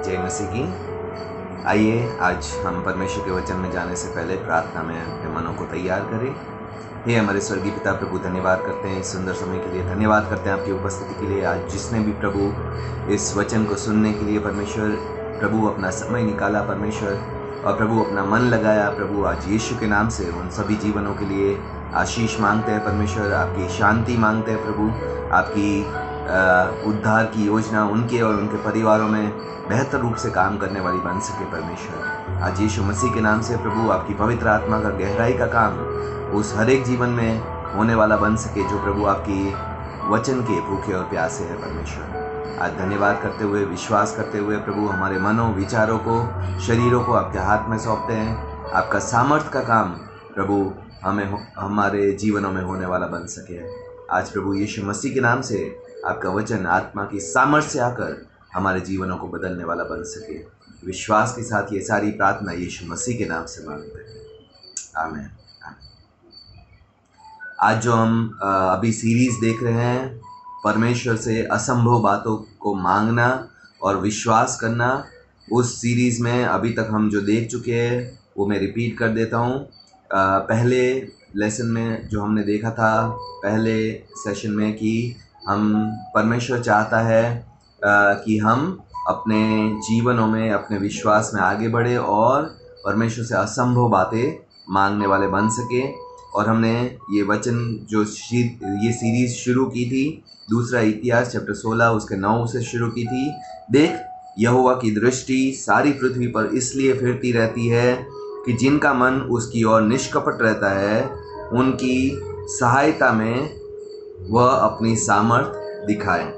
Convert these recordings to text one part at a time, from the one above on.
जय मसीह की। आइए आज हम परमेश्वर के वचन में जाने से पहले प्रार्थना में अपने मनों को तैयार करें। हे हमारे स्वर्गीय पिता प्रभु, धन्यवाद करते हैं इस सुंदर समय के लिए, धन्यवाद करते हैं आपकी उपस्थिति के लिए। आज जिसने भी प्रभु इस वचन को सुनने के लिए परमेश्वर प्रभु अपना समय निकाला परमेश्वर, और प्रभु अपना मन लगाया प्रभु, आज यीशु के नाम से उन सभी जीवनों के लिए आशीष मांगते हैं परमेश्वर, आपकी शांति मांगते हैं प्रभु, आपकी उद्धार की योजना उनके और उनके परिवारों में बेहतर रूप से काम करने वाली बन सके परमेश्वर। आज यीशु मसीह के नाम से प्रभु आपकी पवित्र आत्मा का गहराई का काम उस हर एक जीवन में होने वाला बन सके जो प्रभु आपकी वचन के भूखे और प्यासे है परमेश्वर। आज धन्यवाद करते हुए, विश्वास करते हुए प्रभु हमारे मनों, विचारों को, शरीरों को आपके हाथ में सौंपते हैं। आपका सामर्थ्य का काम प्रभु हमारे जीवनों में होने वाला बन सके। आज प्रभु यीशु मसीह के नाम से आपका वचन आत्मा की सामर्थ्य से आकर हमारे जीवनों को बदलने वाला बन सके। विश्वास के साथ ये सारी प्रार्थना यीशु मसीह के नाम से मांगते हैं, आमीन। आज जो हम अभी सीरीज देख रहे हैं, परमेश्वर से असंभव बातों को मांगना और विश्वास करना, उस सीरीज में अभी तक हम जो देख चुके हैं वो मैं रिपीट कर देता हूँ। पहले लेसन में जो हमने देखा था, पहले सेशन में, कि हम परमेश्वर चाहता है कि हम अपने जीवनों में, अपने विश्वास में आगे बढ़े और परमेश्वर से असंभव बातें मांगने वाले बन सके। और हमने ये वचन जो ये सीरीज़ शुरू की थी, दूसरा इतिहास चैप्टर 16 उसके 9 से शुरू की थी। देख, यहोवा की दृष्टि सारी पृथ्वी पर इसलिए फिरती रहती है कि जिनका मन उसकी ओर निष्कपट रहता है, उनकी सहायता में वह अपनी सामर्थ दिखाए।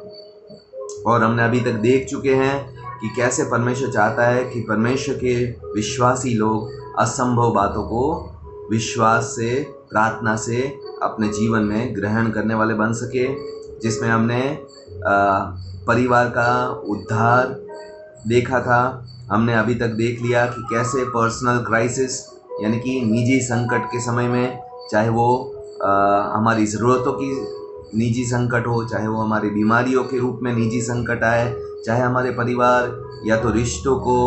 और हमने अभी तक देख चुके हैं कि कैसे परमेश्वर चाहता है कि परमेश्वर के विश्वासी लोग असंभव बातों को विश्वास से, प्रार्थना से अपने जीवन में ग्रहण करने वाले बन सके। जिसमें हमने परिवार का उद्धार देखा था। हमने अभी तक देख लिया कि कैसे पर्सनल क्राइसिस यानी कि निजी संकट के समय में, चाहे वो हमारी ज़रूरतों की निजी संकट हो, चाहे वो हमारी बीमारियों के रूप में निजी संकट आए, चाहे हमारे परिवार या तो रिश्तों को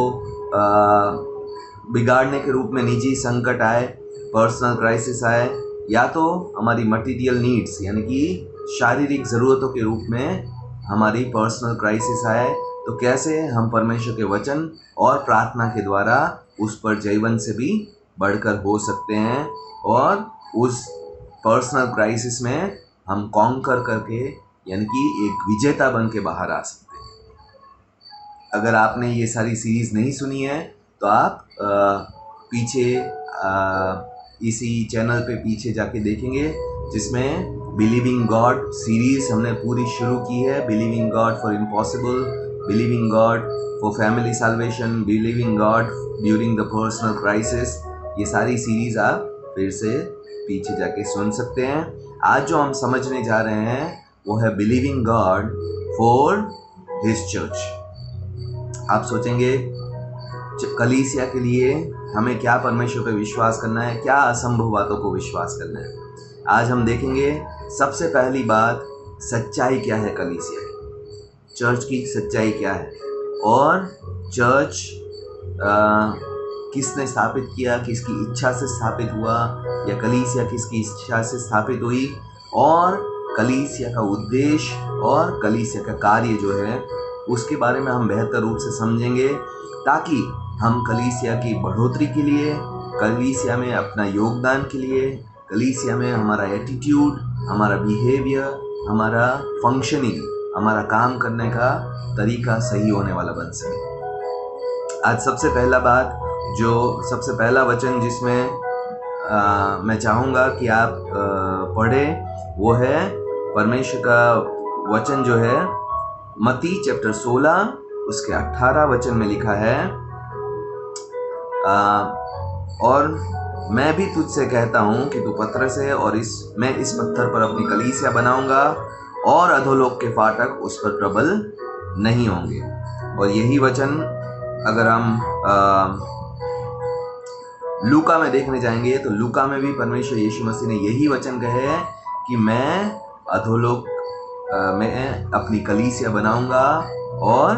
बिगाड़ने के रूप में निजी संकट आए, पर्सनल क्राइसिस आए, या तो हमारी मटीरियल नीड्स यानी कि शारीरिक ज़रूरतों के रूप में हमारी पर्सनल क्राइसिस आए, तो कैसे हम परमेश्वर के वचन और प्रार्थना के द्वारा उस पर जयवंत से भी बढ़कर हो सकते हैं और उस पर्सनल क्राइसिस में हम कॉन्कर करके यानी कि एक विजेता बन के बाहर आ सकते हैं। अगर आपने ये सारी सीरीज़ नहीं सुनी है तो आप पीछे इसी चैनल पे पीछे जाके देखेंगे, जिसमें बिलीविंग गॉड सीरीज़ हमने पूरी शुरू की है। Believing God for impossible, believing God for family salvation, believing God during the personal crisis. ये सारी सीरीज़ आप फिर से पीछे जाके सुन सकते हैं। आज जो हम समझने जा रहे हैं वो है believing God for his church. आप सोचेंगे कलीसिया के लिए हमें क्या परमेश्वर पे विश्वास करना है, क्या असंभव बातों को विश्वास करना है। आज हम देखेंगे सबसे पहली बात, सच्चाई क्या है कलीसिया की, चर्च की सच्चाई क्या है, और चर्च किसने स्थापित किया, किसकी इच्छा से स्थापित हुआ, या कलीसिया किसकी इच्छा से स्थापित हुई, और कलीसिया का उद्देश्य और कलीसिया का कार्य जो है उसके बारे में हम बेहतर रूप से समझेंगे, ताकि हम कलीसिया की बढ़ोतरी के लिए, कलीसिया में अपना योगदान के लिए, कलीसिया में हमारा एटीट्यूड, हमारा बिहेवियर, हमारा फंक्शनिंग, हमारा काम करने का तरीका सही होने वाला बन सके। आज सबसे पहला वचन जिसमें मैं चाहूँगा कि आप पढ़ें वो है परमेश्वर का वचन जो है मत्ती चैप्टर 16 उसके 18 वचन में लिखा है, और मैं भी तुझसे कहता हूँ कि तू पत्थर है और मैं इस पत्थर पर अपनी कलीसिया बनाऊंगा और अधोलोक के फाटक उस पर प्रबल नहीं होंगे। और यही वचन अगर हम लूका में देखने जाएंगे तो लूका में भी परमेश्वर यीशु मसीह ने यही वचन कहे हैं कि मैं अधोलोक में अपनी कलीसिया बनाऊंगा और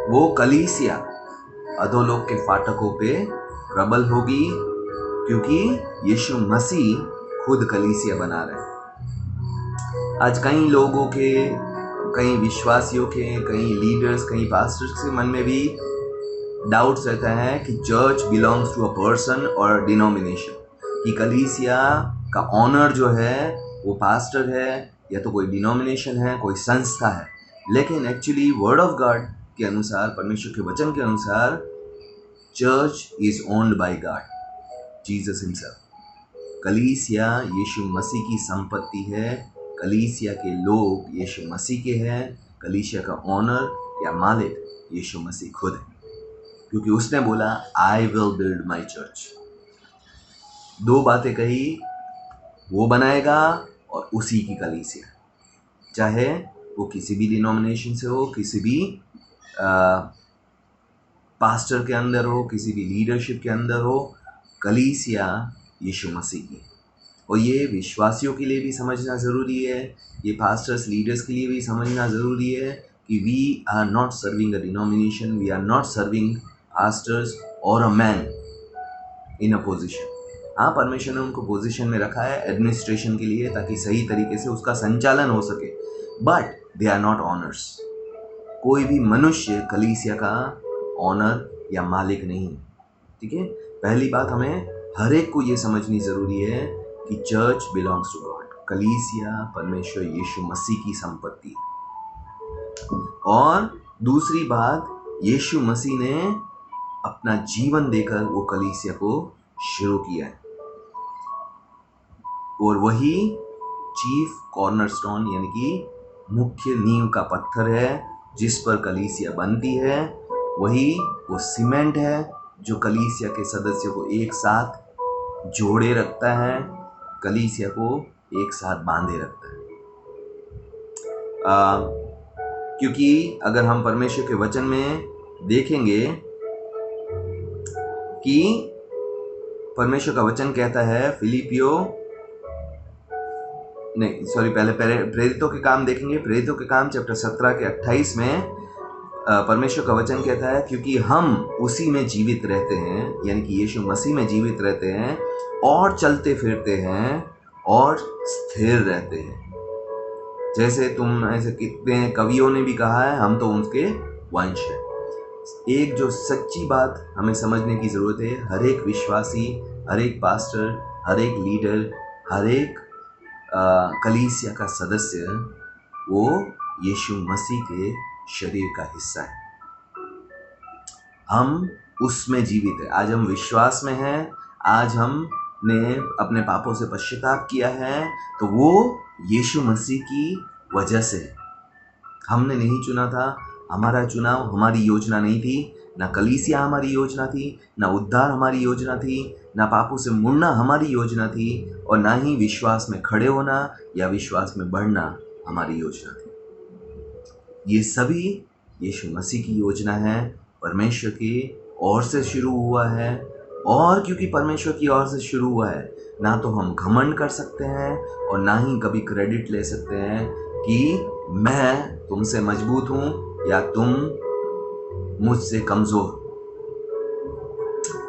वो कलीसिया अधोलोक के फाटकों पे प्रबल होगी, क्योंकि यीशु मसीह खुद कलीसिया बना रहे हैं। आज कई लोगों के, कई विश्वासियों के, कई लीडर्स, कई पास्टर्स के मन में भी डाउट्स रहता है कि church belongs to a person और डिनोमिनेशन, कि कलीसिया का ऑनर जो है वो पास्टर है या तो कोई डिनोमिनेशन है, कोई संस्था है। लेकिन एक्चुअली वर्ड ऑफ गॉड के अनुसार, परमेश्वर के वचन के अनुसार, church is owned by God, Jesus himself. कलीसिया यीशु मसीह की संपत्ति है, कलीसिया के लोग यीशु मसीह के हैं, कलीसिया का ऑनर या मालिक यीशु मसीह खुद है, क्योंकि उसने बोला I will build my church. दो बातें कही, वो बनाएगा और उसी की कलीसिया, चाहे वो किसी भी डिनोमिनेशन से हो, किसी भी पास्टर के अंदर हो, किसी भी लीडरशिप के अंदर हो, कलीसिया यीशु मसीह की। और ये विश्वासियों के लिए भी समझना ज़रूरी है, ये पास्टर्स लीडर्स के लिए भी समझना ज़रूरी है कि we are not serving a denomination, we are not serving pastors और a man in a position. हाँ, परमेश्वर ने उनको पोजीशन में रखा है एडमिनिस्ट्रेशन के लिए, ताकि सही तरीके से उसका संचालन हो सके, but they are not owners. कोई भी मनुष्य कलीसिया का ऑनर या मालिक नहीं, ठीक है। पहली बात, हमें हर एक को ये समझनी ज़रूरी है कि चर्च बिलोंग्स टू गॉड, कलीसिया परमेश्वर यीशु मसीह की संपत्ति है। और दूसरी बात, यीशु मसीह ने अपना जीवन देकर वो कलीसिया को शुरू किया है, और वही चीफ कॉर्नरस्टोन यानी कि मुख्य नींव का पत्थर है जिस पर कलीसिया बनती है। वही वो सीमेंट है जो कलीसिया के सदस्यों को एक साथ जोड़े रखता है, कलीसिया को एक साथ बांधे रखता है। क्योंकि अगर हम परमेश्वर के वचन में देखेंगे कि परमेश्वर का वचन कहता है, पहले प्रेरितों के काम देखेंगे। प्रेरितों के काम चैप्टर 17 के 28 में परमेश्वर का वचन कहता है, क्योंकि हम उसी में जीवित रहते हैं, यानी कि यीशु मसीह में जीवित रहते हैं और चलते फिरते हैं और स्थिर रहते हैं। जैसे ऐसे कितने कवियों ने भी कहा है, हम तो उनके वंश हैं। एक जो सच्ची बात हमें समझने की ज़रूरत है, हर एक विश्वासी, हर एक पास्टर, हर एक लीडर, हर एक कलीसिया का सदस्य, वो यीशु मसीह के शरीर का हिस्सा है। हम उसमें जीवित है। आज हम विश्वास में हैं, आज हमने अपने पापों से पश्चाताप किया है, तो वो यीशु मसीह की वजह से। हमने नहीं चुना था, हमारा चुनाव हमारी योजना नहीं थी, ना कलीसिया हमारी योजना थी, ना उद्धार हमारी योजना थी, ना पापों से मुड़ना हमारी योजना थी, और ना ही विश्वास में खड़े होना या विश्वास में बढ़ना हमारी योजना थी। ये सभी यीशु मसीह की योजना है, परमेश्वर की ओर से शुरू हुआ है। और क्योंकि परमेश्वर की ओर से शुरू हुआ है, ना तो हम घमंड कर सकते हैं और ना ही कभी क्रेडिट ले सकते हैं कि मैं तुमसे मजबूत हूँ या तुम मुझसे कमज़ोर।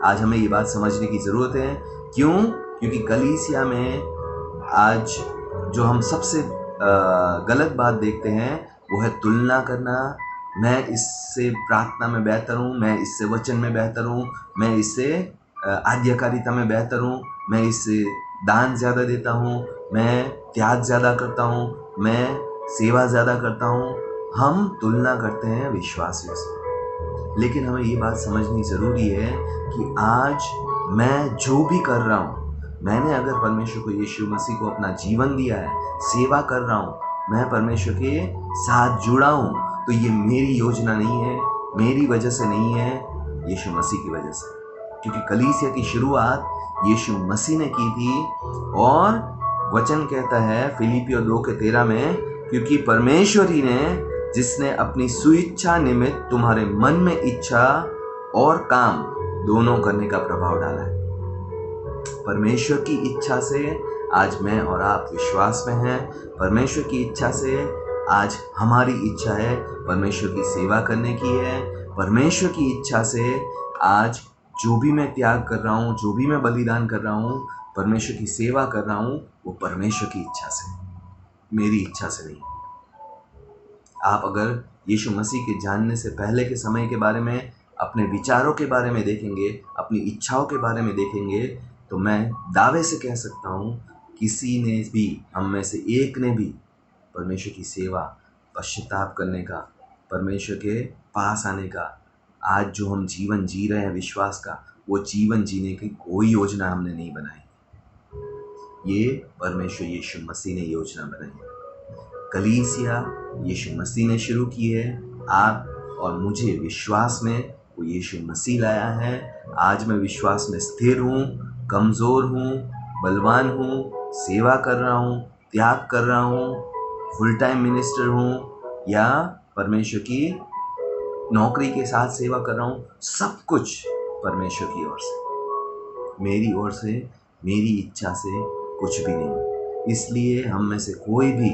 आज हमें ये बात समझने की ज़रूरत है। क्यों? क्योंकि कलीसिया में आज जो हम सबसे गलत बात देखते हैं वो है तुलना करना। मैं इससे प्रार्थना में बेहतर हूँ, मैं इससे वचन में बेहतर हूँ, मैं इससे आज्ञाकारिता में बेहतर हूँ, मैं इससे दान ज़्यादा देता हूँ, मैं त्याग ज़्यादा करता हूँ, मैं सेवा ज़्यादा करता हूँ। हम तुलना करते हैं विश्वासियों से। लेकिन हमें ये बात समझनी ज़रूरी है कि आज मैं जो भी कर रहा हूँ, मैंने अगर परमेश्वर को, यीशु मसीह को अपना जीवन दिया है, सेवा कर रहा हूँ, मैं परमेश्वर के साथ जुड़ा हूँ, तो ये मेरी योजना नहीं है, मेरी वजह से नहीं है, यीशु मसीह की वजह से। क्योंकि कलीसिया की शुरुआत यीशु मसीह ने की थी। और वचन कहता है फिलिपियों 2:13 में, क्योंकि परमेश्वर ही ने, जिसने अपनी सुइच्छा निमित्त तुम्हारे मन में इच्छा और काम दोनों करने का प्रभाव डाला है। परमेश्वर की इच्छा से आज मैं और आप विश्वास में हैं। परमेश्वर की इच्छा से आज हमारी इच्छा है परमेश्वर की सेवा करने की है। परमेश्वर की इच्छा से आज जो भी मैं त्याग कर रहा हूँ, जो भी मैं बलिदान कर रहा हूँ, परमेश्वर की सेवा कर रहा हूँ, वो परमेश्वर की इच्छा से, मेरी इच्छा से नहीं। आप अगर यीशु मसीह के जानने से पहले के समय के बारे में, अपने विचारों के बारे में देखेंगे, अपनी इच्छाओं के बारे में देखेंगे, तो मैं दावे से कह सकता हूँ किसी ने भी, हम में से एक ने भी परमेश्वर की सेवा, पश्चाताप करने का, परमेश्वर के पास आने का, आज जो हम जीवन जी रहे हैं विश्वास का, वो जीवन जीने की कोई योजना हमने नहीं बनाई। ये परमेश्वर यीशु मसीह ने योजना बनाई है। कलीसिया यीशु मसीह ने शुरू की है। आप और मुझे विश्वास में वो यीशु मसीह लाया है। आज मैं विश्वास में स्थिर हूँ, कमज़ोर हूँ, बलवान हूँ, सेवा कर रहा हूँ, त्याग कर रहा हूँ, फुल टाइम मिनिस्टर हूँ या परमेश्वर की नौकरी के साथ सेवा कर रहा हूँ, सब कुछ परमेश्वर की ओर से, मेरी ओर से, मेरी इच्छा से कुछ भी नहीं। इसलिए हम में से कोई भी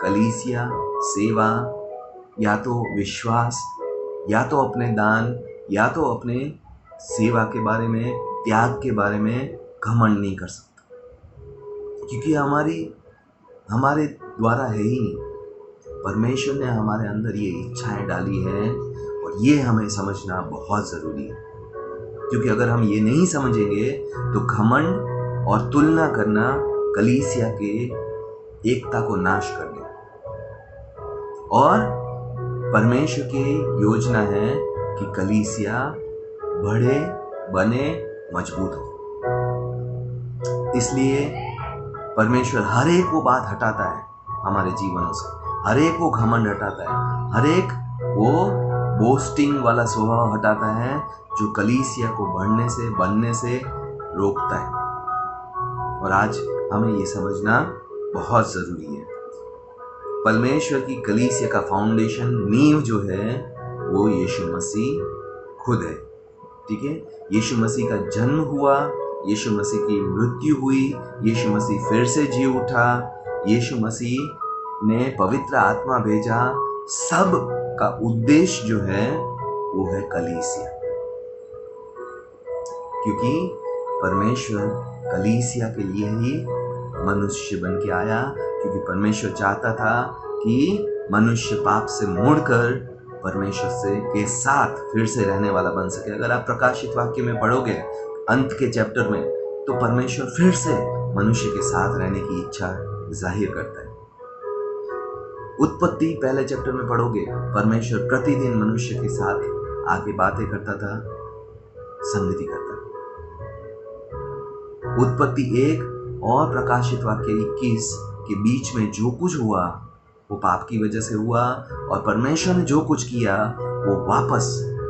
कलीसिया, सेवा, या तो विश्वास, या तो अपने दान, या तो अपने सेवा के बारे में, त्याग के बारे में घमंड नहीं कर सकता, क्योंकि हमारे द्वारा है ही नहीं। परमेश्वर ने हमारे अंदर ये इच्छाएं डाली हैं और ये हमें समझना बहुत ज़रूरी है, क्योंकि अगर हम ये नहीं समझेंगे तो घमंड और तुलना करना कलीसिया के एकता को नाश कर देगा। और परमेश्वर की योजना है कि कलीसिया बढ़े, बने, मजबूत हो। इसलिए परमेश्वर हर एक वो बात हटाता है हमारे जीवनों से, हर एक वो घमंड हटाता है, हर एक वो बोस्टिंग वाला स्वभाव हटाता है जो कलीसिया को बढ़ने से, बनने से रोकता है। और आज हमें ये समझना बहुत ज़रूरी है। परमेश्वर की कलीसिया का फाउंडेशन, नींव जो है वो यीशु मसीह खुद है। ठीक है, यीशु मसीह का जन्म हुआ, यीशु मसीह की मृत्यु हुई, यीशु मसीह फिर से जी उठा, यीशु मसीह ने पवित्र आत्मा भेजा, सब का उद्देश्य जो है वो है कलीसिया। क्योंकि परमेश्वर कलीसिया के लिए ही मनुष्य बन के आया, क्योंकि परमेश्वर चाहता था कि मनुष्य पाप से मुड़कर परमेश्वर से के साथ फिर से रहने वाला बन सके। अगर आप प्रकाशित वाक्य में पढ़ोगे अंत के चैप्टर में, तो परमेश्वर फिर से मनुष्य के साथ रहने की इच्छा जाहिर करता है। उत्पत्ति पहले चैप्टर में पढ़ोगे, परमेश्वर प्रतिदिन मनुष्य के साथ आके बातें करता था, संगति करता था। उत्पत्ति 1 और प्रकाशित वाक्य 21 के बीच में जो कुछ हुआ वो पाप की वजह से हुआ, और परमेश्वर ने जो कुछ किया वो वापस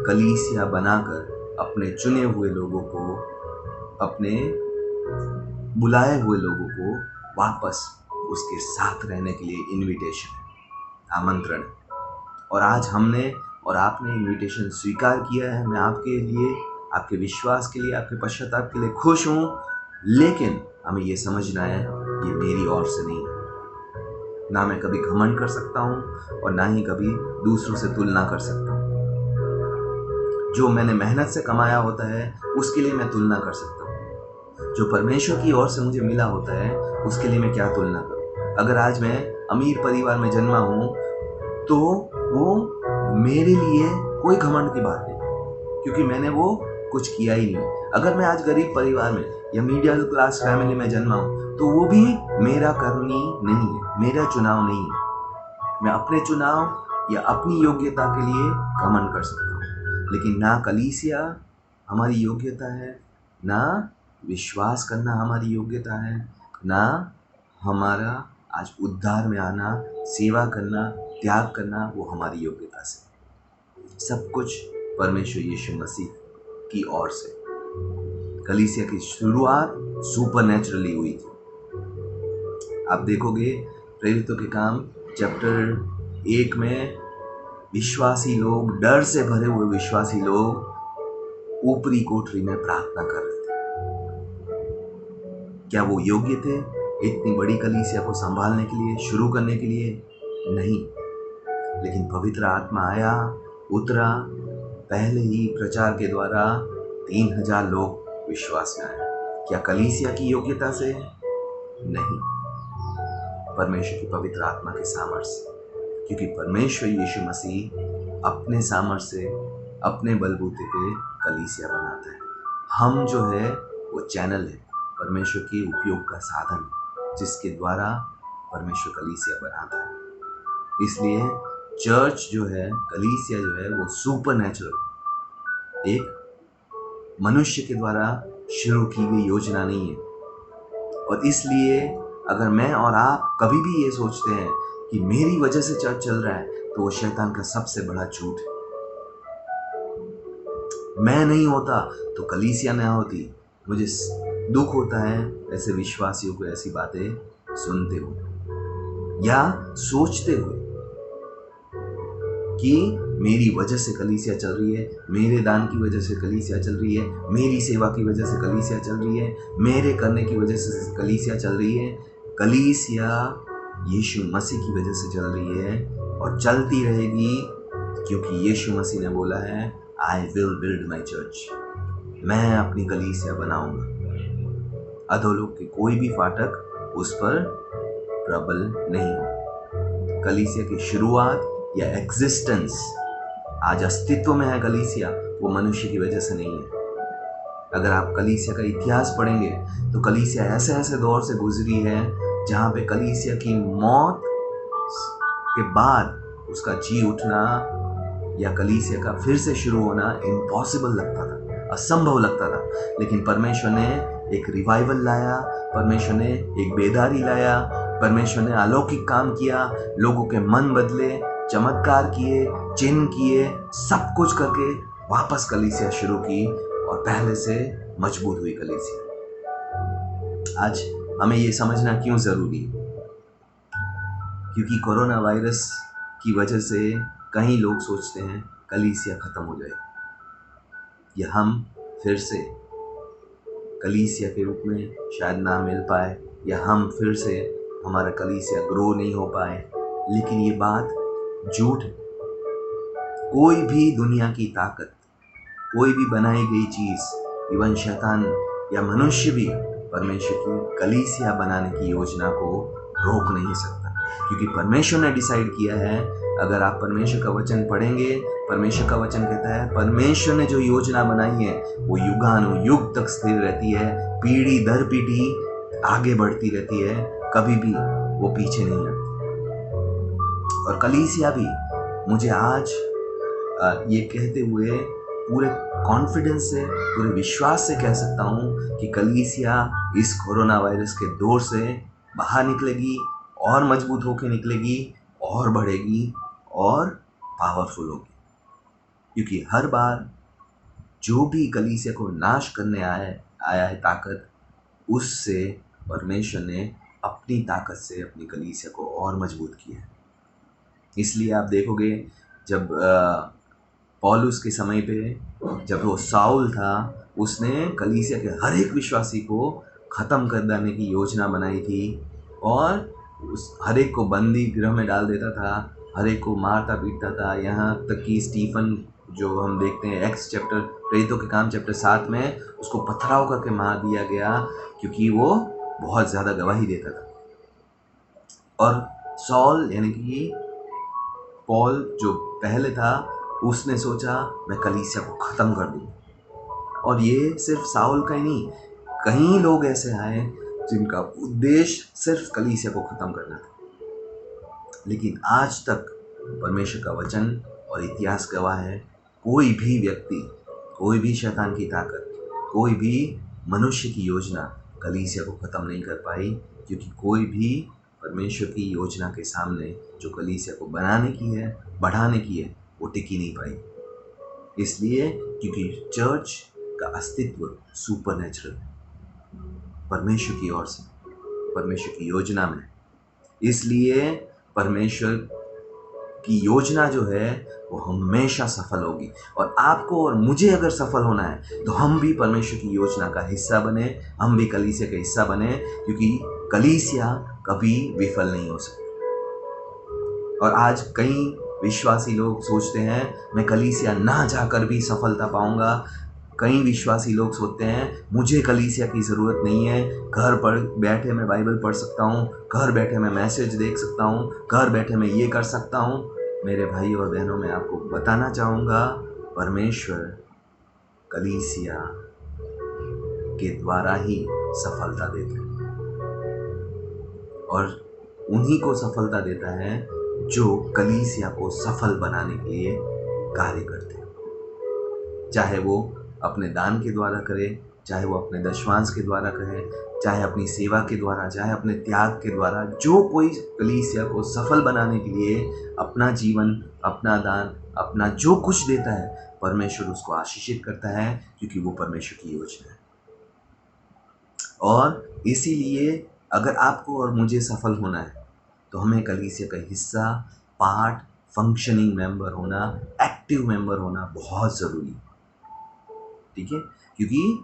कलीसिया बनाकर अपने चुने हुए लोगों को, अपने बुलाए हुए लोगों को वापस उसके साथ रहने के लिए इनविटेशन, आमंत्रण। और आज हमने और आपने इनविटेशन स्वीकार किया है। मैं आपके लिए, आपके विश्वास के लिए, आपके पश्चाताप के लिए खुश हूँ, लेकिन हमें ये समझना है ये मेरी ओर से नहीं है। ना मैं कभी घमंड कर सकता हूँ और ना ही कभी दूसरों से तुलना कर सकता हूँ। जो मैंने मेहनत से कमाया होता है उसके लिए मैं तुलना कर सकता हूँ। जो परमेश्वर की ओर से मुझे मिला होता है उसके लिए मैं क्या तुलना करूँ। अगर आज मैं अमीर परिवार में जन्मा हूँ तो वो मेरे लिए कोई घमंड की बात नहीं, क्योंकि मैंने वो कुछ किया ही नहीं। अगर मैं आज गरीब परिवार में या मिडिल क्लास फैमिली में जन्मा हूँ तो वो भी मेरा करनी नहीं है, मेरा चुनाव नहीं है। मैं अपने चुनाव या अपनी योग्यता के लिए घमंड कर सकता हूँ, लेकिन ना कलीसिया हमारी योग्यता है, ना विश्वास करना हमारी योग्यता है, ना हमारा आज उद्धार में आना, सेवा करना, त्याग करना वो हमारी योग्यता से। सब कुछ परमेश्वर यीशु मसीह की ओर से। कलीसिया की शुरुआत सुपरनैचुरली हुई थी। आप देखोगे प्रेरितों के काम चैप्टर 1 में विश्वासी लोग, डर से भरे हुए विश्वासी लोग ऊपरी कोठरी में प्रार्थना कर रहे थे। क्या वो योग्य थे इतनी बड़ी कलीसिया को संभालने के लिए, शुरू करने के लिए? नहीं। लेकिन पवित्र आत्मा आया, उतरा, पहले ही प्रचार के द्वारा 3000 लोग विश्वास में आए। क्या कलीसिया की योग्यता से? नहीं, परमेश्वर की पवित्र आत्मा के सामर्थ्य, क्योंकि परमेश्वर यीशु मसीह अपने सामर्थ्य से, अपने बलबूते पे कलीसिया बनाता है। हम जो है वो चैनल है, परमेश्वर के उपयोग का साधन, जिसके द्वारा परमेश्वर कलीसिया बनाता है। इसलिए चर्च जो है, कलीसिया जो है, वो सुपरनैचुरल, एक मनुष्य के द्वारा शुरू की गई योजना नहीं है। और इसलिए अगर मैं और आप कभी भी ये सोचते हैं कि मेरी वजह से चर्च चल रहा है, तो वो शैतान का सबसे बड़ा झूठ है। मैं नहीं होता तो कलीसिया ना होती। मुझे दुख होता है ऐसे विश्वासियों को ऐसी बातें सुनते हुए या सोचते हुए कि मेरी वजह से कलीसिया चल रही है, मेरे दान की वजह से कलीसिया चल रही है, मेरी सेवा की वजह से कलीसिया चल रही है, मेरे करने की वजह से कलीसिया चल रही है। कलीसिया यीशु मसीह की वजह से चल रही है और चलती रहेगी, क्योंकि यीशु मसीह ने बोला है, I will build my church, मैं अपनी कलीसिया बनाऊंगा, अधोलोक के कोई भी फाटक उस पर प्रबल नहीं हो। कलीसिया की शुरुआत या एग्जिस्टेंस, आज अस्तित्व में है कलीसिया, वो मनुष्य की वजह से नहीं है। अगर आप कलीसिया का इतिहास पढ़ेंगे तो कलीसिया ऐसे ऐसे दौर से गुजरी है जहाँ पे कलीसिया की मौत के बाद उसका जी उठना या कलीसिया का फिर से शुरू होना इम्पॉसिबल लगता था, असंभव लगता था। लेकिन परमेश्वर ने एक रिवाइवल लाया, परमेश्वर ने एक बेदारी लाया, परमेश्वर ने अलौकिक काम किया, लोगों के मन बदले, चमत्कार किए, चिन्ह किए, सब कुछ करके वापस कलीसिया शुरू की और पहले से मजबूत हुई कलीसिया। आज हमें ये समझना क्यों जरूरी है? क्योंकि कोरोना वायरस की वजह से कई लोग सोचते हैं कलीसिया खत्म हो जाएगी या हम फिर से कलीसिया के रूप में शायद ना मिल पाए या हम फिर से हमारा कलीसिया ग्रो नहीं हो पाए। लेकिन ये बात झूठ है। कोई भी दुनिया की ताकत, कोई भी बनाई गई चीज, इवन शैतान या मनुष्य भी परमेश्वर की कलीसिया बनाने की योजना को रोक नहीं सकता, क्योंकि परमेश्वर ने डिसाइड किया है। अगर आप परमेश्वर का वचन पढ़ेंगे, परमेश्वर का वचन कहता है परमेश्वर ने जो योजना बनाई है वो युगानुयुग तक स्थिर रहती है, पीढ़ी दर पीढ़ी आगे बढ़ती रहती है, कभी भी वो पीछे नहीं हटती। और कलीसिया भी, मुझे आज ये कहते हुए पूरे कॉन्फिडेंस से, पूरे विश्वास से कह सकता हूँ कि कलीसिया इस कोरोना वायरस के दौर से बाहर निकलेगी और मजबूत होकर निकलेगी और बढ़ेगी और पावरफुल होगी। क्योंकि हर बार जो भी कलीसिया को नाश करने आया है ताकत, उससे परमेश्वर ने अपनी ताकत से अपनी कलीसिया को और मजबूत किया है। इसलिए आप देखोगे जब पौलुस के समय पे जब वो साउल था, उसने कलीसिया के हर एक विश्वासी को ख़त्म कर देने की योजना बनाई थी और उस हर एक को बंदी गृह में डाल देता था, हर एक को मारता पीटता था। यहाँ तक कि स्टीफन जो हम देखते हैं एक्स चैप्टर, प्रेरितों के काम चैप्टर 7 में, उसको पथराव करके मार दिया गया क्योंकि वो बहुत ज़्यादा गवाही देता था। और सॉल यानी कि पॉल जो पहले था, उसने सोचा मैं कलीसिया को ख़त्म कर दूँ। और ये सिर्फ साउल का ही नहीं, कई लोग ऐसे आए जिनका उद्देश्य सिर्फ कलीसिया को ख़त्म करना था। लेकिन आज तक परमेश्वर का वचन और इतिहास गवाह है, कोई भी व्यक्ति, कोई भी शैतान की ताकत, कोई भी मनुष्य की योजना कलीसिया को ख़त्म नहीं कर पाई, क्योंकि कोई भी परमेश्वर की योजना के सामने जो कलीसिया को बनाने की है, बढ़ाने की है, वो टिकी नहीं पाई। इसलिए क्योंकि चर्च का अस्तित्व सुपरनैचुरल, परमेश्वर की ओर से, परमेश्वर की योजना में। इसलिए परमेश्वर की योजना जो है वो हमेशा सफल होगी। और आपको और मुझे अगर सफल होना है तो हम भी परमेश्वर की योजना का हिस्सा बने, हम भी कलीसिया का हिस्सा बने, क्योंकि कलीसिया कभी विफल नहीं हो सकती। और आज कई विश्वासी लोग सोचते हैं मैं कलीसिया ना जाकर भी सफलता पाऊंगा। कई विश्वासी लोग सोचते हैं मुझे कलीसिया की ज़रूरत नहीं है, घर पर बैठे मैं बाइबल पढ़ सकता हूँ, घर बैठे मैं मैसेज देख सकता हूँ, घर बैठे मैं ये कर सकता हूँ। मेरे भाई और बहनों, मैं आपको बताना चाहूँगा, परमेश्वर कलीसिया के द्वारा ही सफलता देता है, और उन्हीं को सफलता देता है जो कलीसिया को सफल बनाने के लिए कार्य करते हैं। चाहे वो अपने दान के द्वारा करे, चाहे वो अपने दशमांश के द्वारा करे, चाहे अपनी सेवा के द्वारा, चाहे अपने त्याग के द्वारा, जो कोई कलीसिया को सफल बनाने के लिए अपना जीवन, अपना दान, अपना जो कुछ देता है, परमेश्वर उसको आशीषित करता है, क्योंकि वो परमेश्वर की योजना है। और इसीलिए अगर आपको और मुझे सफल होना है तो हमें कलीसिया का हिस्सा, पार्ट, फंक्शनिंग मेंबर होना, एक्टिव मेंबर होना बहुत ज़रूरी है। ठीक है, क्योंकि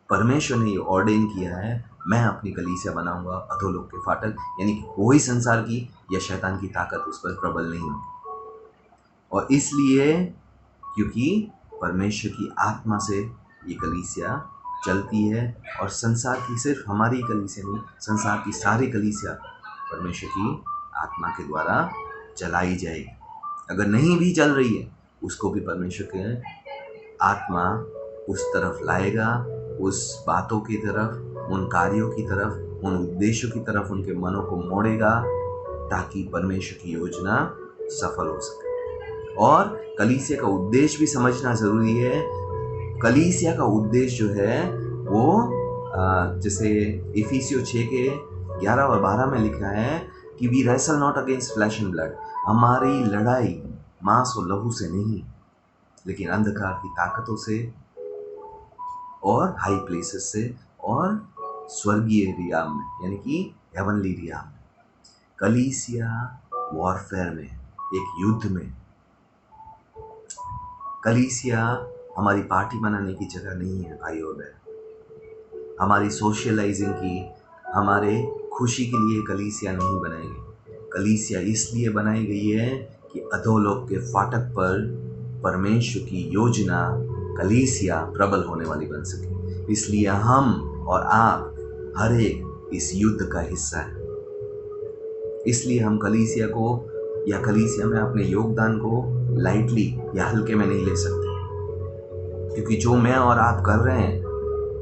परमेश्वर ने ये ऑर्डेन किया है, मैं अपनी कलीसिया बनाऊंगा अधोलोक के फाटक, यानी कि कोई संसार की या शैतान की ताकत उस पर प्रबल नहीं होगी। और इसलिए क्योंकि परमेश्वर की आत्मा से ये कलीसिया चलती है, और संसार की सिर्फ हमारी कलीसिया नहीं, संसार की सारी कलीसिया परमेश्वर की आत्मा के द्वारा चलाई जाएगी। अगर नहीं भी चल रही है, उसको भी परमेश्वर के आत्मा उस तरफ लाएगा, उस बातों की तरफ, उन कार्यों की तरफ, उन उद्देश्यों की तरफ उनके मनों को मोड़ेगा, ताकि परमेश्वर की योजना सफल हो सके। और कलीसिया का उद्देश्य भी समझना ज़रूरी है। कलीसिया का उद्देश्य जो है वो जैसे इफिसियों 6 के 11 और 12 में लिखा है कि we wrestle not against flesh and blood, हमारी लड़ाई मांस और लहू से नहीं, लेकिन अंधकार की ताकतों से और हाई प्लेसेस से और स्वर्गीय रियाम में, यानी कि हेवनली रियाम में। कलीसिया वॉरफेयर में, एक युद्ध में। कलीसिया हमारी पार्टी मनाने की जगह नहीं है भाई और बहन, हमारी सोशलाइजिंग की, हमारे खुशी के लिए कलीसिया नहीं बनाई गई। कलीसिया इसलिए बनाई गई है कि अधोलोक के फाटक पर परमेश्वर की योजना कलीसिया प्रबल होने वाली बन सके। इसलिए हम और आप हर एक इस युद्ध का हिस्सा है। इसलिए हम कलीसिया को या कलीसिया में अपने योगदान को लाइटली या हल्के में नहीं ले सकते, क्योंकि जो मैं और आप कर रहे हैं,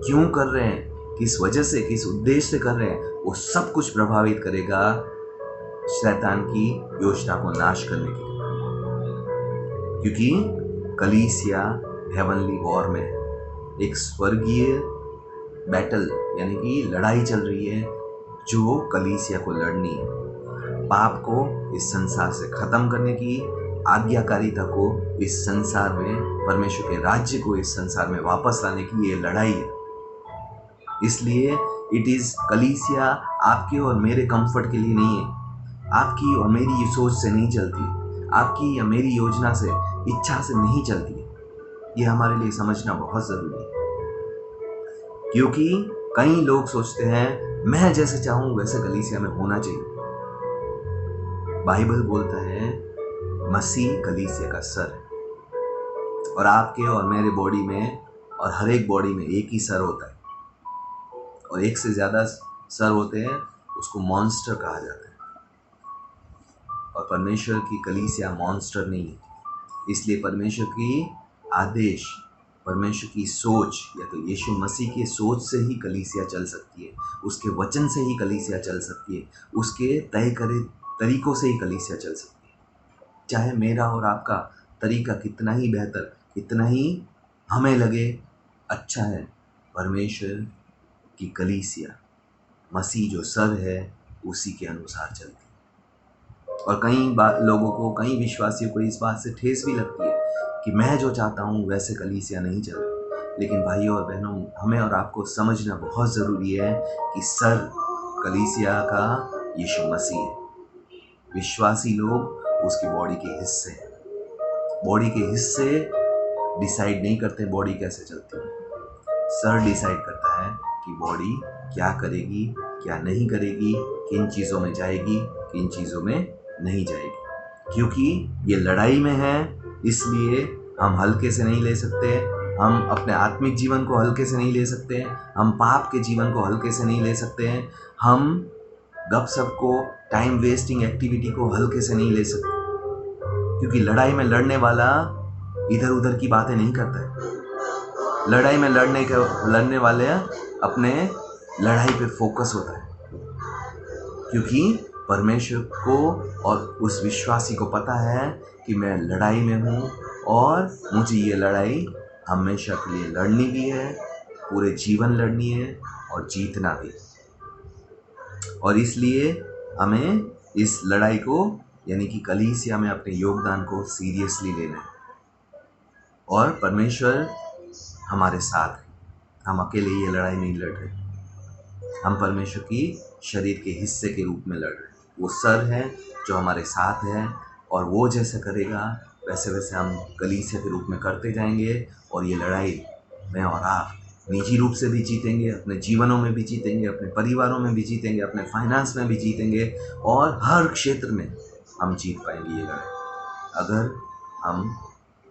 क्यों कर रहे हैं, किस वजह से, किस उद्देश्य से कर रहे हैं, वो सब कुछ प्रभावित करेगा शैतान की योजना को नाश करने के लिए। क्योंकि कलीसिया हेवनली वॉर में है, एक स्वर्गीय बैटल, यानी कि लड़ाई चल रही है जो कलीसिया को लड़नी है। पाप को इस संसार से खत्म करने की, आज्ञाकारिता को इस संसार में, परमेश्वर के राज्य को इस संसार में वापस लाने की ये लड़ाई है। इसलिए इट इज़ कलीसिया आपके और मेरे कंफर्ट के लिए नहीं है, आपकी और मेरी ये सोच से नहीं चलती, आपकी या मेरी योजना से, इच्छा से नहीं चलती। ये हमारे लिए समझना बहुत ज़रूरी है, क्योंकि कई लोग सोचते हैं मैं जैसे चाहूँ वैसे कलीसिया में होना चाहिए। बाइबल बोलता है मसीह कलीसिया का सर है, और आपके और मेरे बॉडी में और हर एक बॉडी में एक ही सर होता है, और एक से ज़्यादा सर होते हैं, उसको मॉन्स्टर कहा जाता है। और परमेश्वर की कलीसिया मॉन्स्टर नहीं है। इसलिए परमेश्वर की आदेश, परमेश्वर की सोच, या तो यीशु मसीह की सोच से ही कलीसिया चल सकती है, उसके वचन से ही कलीसिया चल सकती है, उसके तय करे तरीकों से ही कलीसिया चल सकती है। चाहे मेरा और आपका तरीका कितना ही बेहतर, कितना ही हमें लगे अच्छा है, परमेश्वर की कलीसिया, मसीह जो सर है, उसी के अनुसार चलती है। और कई लोगों को, कई विश्वासियों को इस बात से ठेस भी लगती है कि मैं जो चाहता हूँ वैसे कलीसिया नहीं चल रही। लेकिन भाइयों और बहनों, हमें और आपको समझना बहुत ज़रूरी है कि सर कलीसिया का यीशु मसीह है। विश्वासी लोग उसकी बॉडी के हिस्से हैं। बॉडी के हिस्से डिसाइड नहीं करते बॉडी कैसे चलती है, सर डिसाइड करता है कि बॉडी क्या करेगी, क्या नहीं करेगी, किन चीज़ों में जाएगी, किन चीज़ों में नहीं जाएगी। क्योंकि ये लड़ाई में है, इसलिए हम हल्के से नहीं ले सकते। हम अपने आत्मिक जीवन को हल्के से नहीं ले सकते। हम पाप के जीवन को हल्के से नहीं ले सकते। हम गपशप को, टाइम वेस्टिंग एक्टिविटी को हल्के से नहीं ले सकते, क्योंकि लड़ाई में लड़ने वाला इधर उधर की बातें नहीं करता है। लड़ाई में लड़ने वाले अपने लड़ाई पे फोकस होता है, क्योंकि परमेश्वर को और उस विश्वासी को पता है कि मैं लड़ाई में हूँ और मुझे ये लड़ाई हमेशा के लिए लड़नी भी है, पूरे जीवन लड़नी है और जीतना भी। और इसलिए हमें इस लड़ाई को, यानी कि कलीसिया में अपने योगदान को सीरियसली लेना है। और परमेश्वर हमारे साथ है, हम अकेले ये लड़ाई नहीं लड़ रहे। हम परमेश्वर की शरीर के हिस्से के रूप में लड़ रहे हैं। वो सर है जो हमारे साथ है, और वो जैसा करेगा वैसे वैसे हम कलीसिया के रूप में करते जाएंगे। और ये लड़ाई मैं और आप निजी रूप से भी जीतेंगे, अपने जीवनों में भी जीतेंगे, अपने परिवारों में भी जीतेंगे, अपने फाइनेंस में भी जीतेंगे, और हर क्षेत्र में हम जीत पाएंगे ये लड़ाई, अगर हम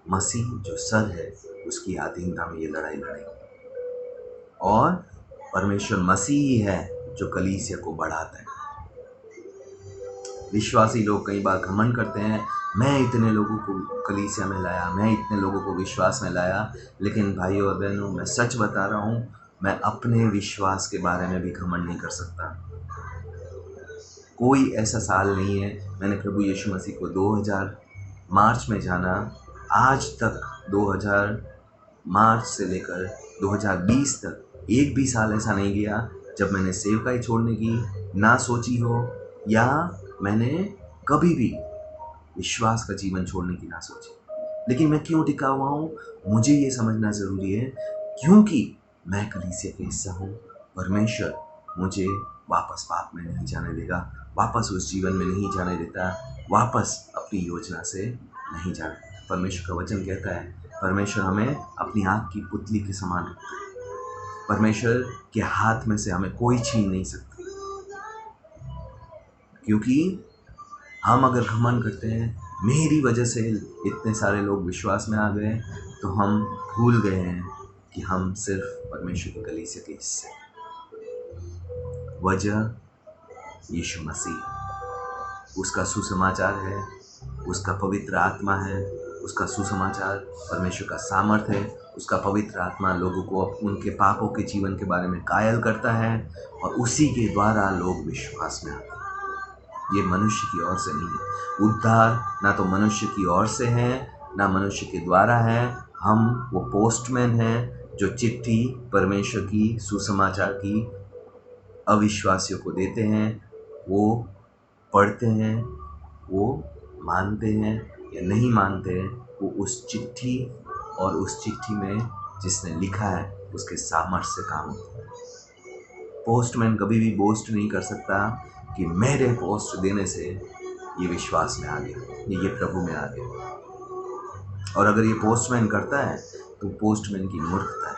मसीह जो सर है उसकी अधीनता में ये लड़ाई लड़ेंगे। और परमेश्वर मसीह ही है जो कलीसिया को बढ़ाता है। विश्वासी लोग कई बार घमंड करते हैं, मैं इतने लोगों को कलीसिया में लाया, मैं इतने लोगों को विश्वास में लाया। लेकिन भाइयों और बहनों, मैं सच बता रहा हूँ, मैं अपने विश्वास के बारे में भी घमंड नहीं कर सकता। कोई ऐसा साल नहीं है, मैंने प्रभु यीशु मसीह को 2000 मार्च में जाना, आज तक 2000 मार्च से लेकर 2020 तक एक भी साल ऐसा नहीं गया जब मैंने सेवकाई छोड़ने की ना सोची हो, या मैंने कभी भी विश्वास का जीवन छोड़ने की ना सोची। लेकिन मैं क्यों टिका हुआ हूँ, मुझे ये समझना ज़रूरी है, क्योंकि मैं कलीसिया का हिस्सा हूँ। परमेश्वर मुझे वापस पाप में नहीं जाने देगा, वापस उस जीवन में नहीं जाने देता, वापस अपनी योजना से नहीं जाने देता। परमेश्वर का वचन कहता है, परमेश्वर हमें अपनी आँख की पुतली के समान रखता है। परमेश्वर के हाथ में से हमें कोई छीन नहीं सकता, क्योंकि हम अगर घमंड करते हैं, मेरी वजह से इतने सारे लोग विश्वास में आ गए, तो हम भूल गए हैं कि हम सिर्फ परमेश्वर की कलीसिया के हिस्से। वजह यीशु मसीह, उसका सुसमाचार है, उसका पवित्र आत्मा है, उसका सुसमाचार परमेश्वर का सामर्थ है। उसका पवित्र आत्मा लोगों को उनके पापों के जीवन के बारे में कायल करता है, और उसी के द्वारा लोग विश्वास में आते हैं। ये मनुष्य की ओर से नहीं है। उद्धार ना तो मनुष्य की ओर से है, ना मनुष्य के द्वारा है। हम वो पोस्टमैन हैं जो चिट्ठी परमेश्वर की सुसमाचार की अविश्वासियों को देते हैं। वो पढ़ते हैं, वो मानते हैं या नहीं मानते हैं, वो उस चिट्ठी और उस चिट्ठी में जिसने लिखा है उसके सामर्थ्य से काम होता है। पोस्टमैन कभी भी बोस्ट नहीं कर सकता कि मेरे पोस्ट देने से ये विश्वास में आ गया, ये प्रभु में आ गया। और अगर ये पोस्टमैन करता है तो पोस्टमैन की मूर्खता है।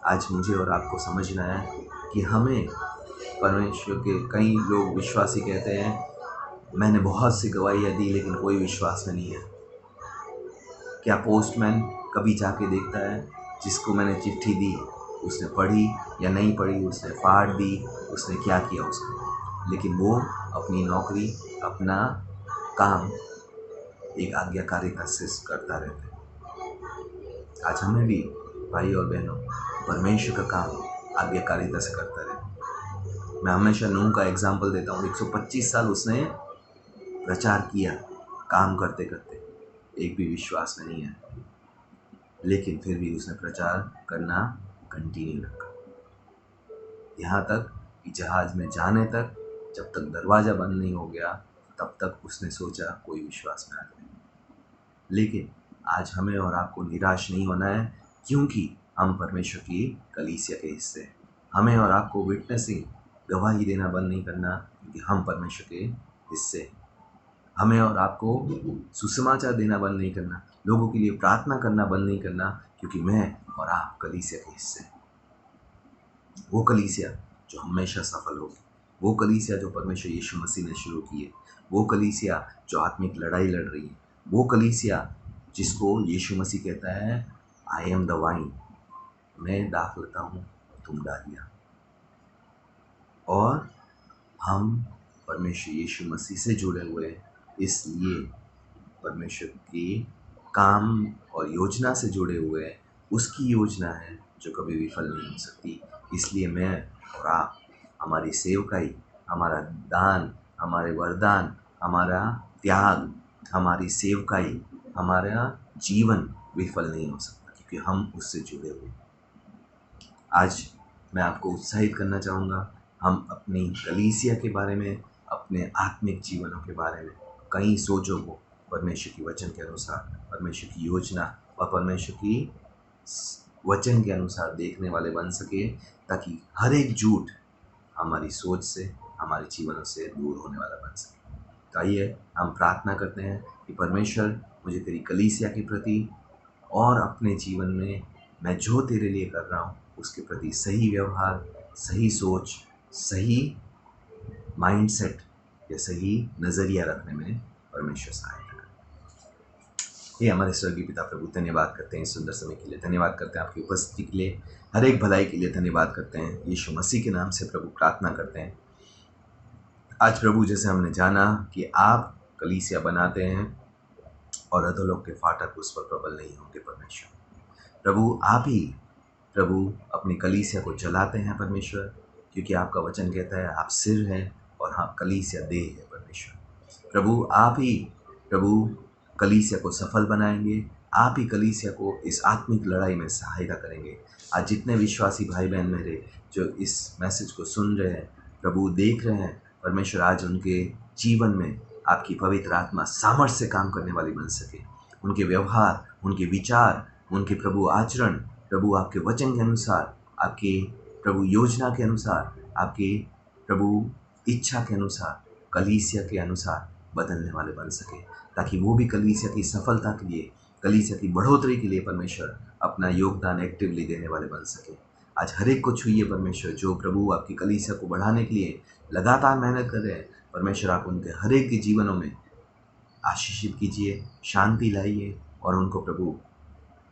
आज मुझे और आपको समझना है कि हमें परमेश्वर के, कई लोग विश्वासी कहते हैं, मैंने बहुत सी गवाहियाँ दी लेकिन कोई विश्वास में नहीं है। क्या पोस्टमैन कभी जाके देखता है जिसको मैंने चिट्ठी दी उसने पढ़ी या नहीं पढ़ी, उसने फाड़ दी, उसने क्या किया उसको? लेकिन वो अपनी नौकरी, अपना काम एक आज्ञाकारिता से करता रहता है। आज हमें भी भाई और बहनों परमेश्वर का काम आज्ञाकारिता से करता रहता। मैं हमेशा नूह का एग्जाम्पल देता हूँ। 125 साल उसने प्रचार किया, काम करते करते एक भी विश्वास में नहीं आया, लेकिन फिर भी उसने प्रचार करना कंटिन्यू रखा, यहाँ तक कि जहाज में जाने तक, जब तक दरवाज़ा बंद नहीं हो गया तब तक उसने सोचा कोई विश्वास में आ जाए। लेकिन आज हमें और आपको निराश नहीं होना है, क्योंकि हम परमेश्वर की कलीसिया के हिस्से हैं। हमें और आपको विटनेसिंग, गवाही देना बंद नहीं करना, क्योंकि हम परमेश्वर के हिस्से हैं। हमें और आपको सुसमाचार देना बंद नहीं करना, लोगों के लिए प्रार्थना करना बंद नहीं करना, क्योंकि मैं और आप कलीसिया के हिस्से हैं। वो कलीसिया जो हमेशा सफल होगी, वो कलीसिया जो परमेश्वर यीशु मसीह ने शुरू की है, वो कलीसिया जो आत्मिक लड़ाई लड़ रही है, वो कलीसिया जिसको यीशु मसीह कहता है आई एम द वाइन, मैं दाख लेता हूँ तुम डालिया। और हम परमेश्वर यीशु मसीह से जुड़े हुए हैं, इसलिए परमेश्वर के काम और योजना से जुड़े हुए हैं। उसकी योजना है जो कभी विफल नहीं हो सकती। इसलिए मैं और आप, हमारी सेवकाई, हमारा दान, हमारे वरदान, हमारा त्याग, हमारी सेवकाई, हमारा जीवन विफल नहीं हो सकता, क्योंकि हम उससे जुड़े हुए हैं। आज मैं आपको उत्साहित करना चाहूँगा, हम अपनी कलीसिया के बारे में, अपने आत्मिक जीवनों के बारे में कई सोचों को परमेश्वर की वचन के अनुसार, परमेश्वर की योजना और परमेश्वर की वचन के अनुसार देखने वाले बन सके, ताकि हर एक झूठ हमारी सोच से, हमारे जीवनों से दूर होने वाला बन सके। तो आइए हम प्रार्थना करते हैं कि परमेश्वर मुझे तेरी कलीसिया के प्रति और अपने जीवन में मैं जो तेरे लिए कर रहा हूँ उसके प्रति सही व्यवहार, सही सोच, सही माइंडसेट या सही नज़रिया रखने में परमेश्वर सहायता करें। ये हमारे स्वर्गीय पिता प्रभु, धन्यवाद करते हैं इस सुंदर समय के लिए, धन्यवाद करते हैं आपकी उपस्थिति के लिए, हर एक भलाई के लिए धन्यवाद करते हैं। यीशु मसीह के नाम से प्रभु प्रार्थना करते हैं। आज प्रभु जैसे हमने जाना कि आप कलीसिया बनाते हैं और अधोलोक के फाटक उस पर प्रबल नहीं होंगे। परमेश्वर प्रभु, आप ही प्रभु अपनी कलीसिया को चलाते हैं परमेश्वर, क्योंकि आपका वचन कहता है आप सिर हैं और हाँ कलीसिया देह है। परमेश्वर प्रभु, आप ही प्रभु कलीसिया को सफल बनाएंगे, आप ही कलीसिया को इस आत्मिक लड़ाई में सहायता करेंगे। आज जितने विश्वासी भाई बहन मेरे जो इस मैसेज को सुन रहे हैं प्रभु, देख रहे हैं परमेश्वर, आज उनके जीवन में आपकी पवित्र आत्मा सामर्थ्य से काम करने वाली बन सके। उनके व्यवहार, उनके विचार, उनके प्रभु आचरण प्रभु आपके वचन के अनुसार, आपके प्रभु योजना के अनुसार, आपके प्रभु इच्छा के अनुसार, कलीसिया के अनुसार बदलने वाले बन सके, ताकि वो भी कलीसिया की सफलता के लिए, कलीसिया की बढ़ोतरी के लिए परमेश्वर अपना योगदान एक्टिवली देने वाले बन सके। आज हर एक को छूइए परमेश्वर, जो प्रभु आपकी कलीसिया को बढ़ाने के लिए लगातार मेहनत कर रहे हैं परमेश्वर, आप उनके हर एक के जीवनों में आशीषित कीजिए, शांति लाइए और उनको प्रभु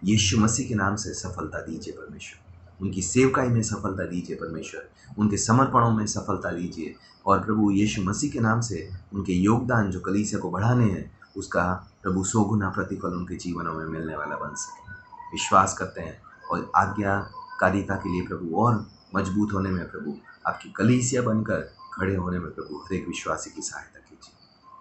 यीशु मसीह के नाम से सफलता दीजिए परमेश्वर। उनकी सेवकाई में सफलता दीजिए परमेश्वर, उनके समर्पणों में सफलता दीजिए और प्रभु यीशु मसीह के नाम से उनके योगदान जो कलीसिया को बढ़ाने हैं उसका प्रभु 100 गुना प्रतिफल उनके जीवनों में मिलने वाला बन सके। विश्वास करते हैं और आज्ञाकारिता के लिए प्रभु और मजबूत होने में प्रभु, आपकी कलीसिया बनकर खड़े होने में प्रभु हर एक विश्वासी की सहायता कीजिए।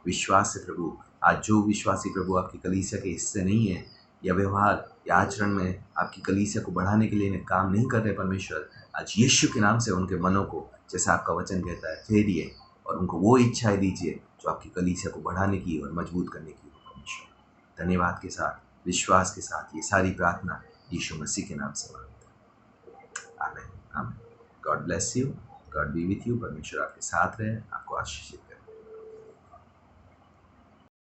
विश्वास से प्रभु, आज जो विश्वासी प्रभु आपकी कलीसिया के हिस्से नहीं है या व्यवहार या आचरण में आपकी कलीसिया को बढ़ाने के लिए काम नहीं कर रहे परमेश्वर, आज यीशु के नाम से उनके मनों को, जैसा आपका वचन कहता है, फेरिए और उनको वो इच्छाएं दीजिए जो आपकी कलीसिया को बढ़ाने की और मजबूत करने की हो परमेश्वर। धन्यवाद के साथ, विश्वास के साथ ये सारी प्रार्थना यीशु मसीह के नाम से मांगते हैं, आमीन आमीन। God bless you, God B with you. परमेश्वर आपके साथ रहे, आपको आशीषित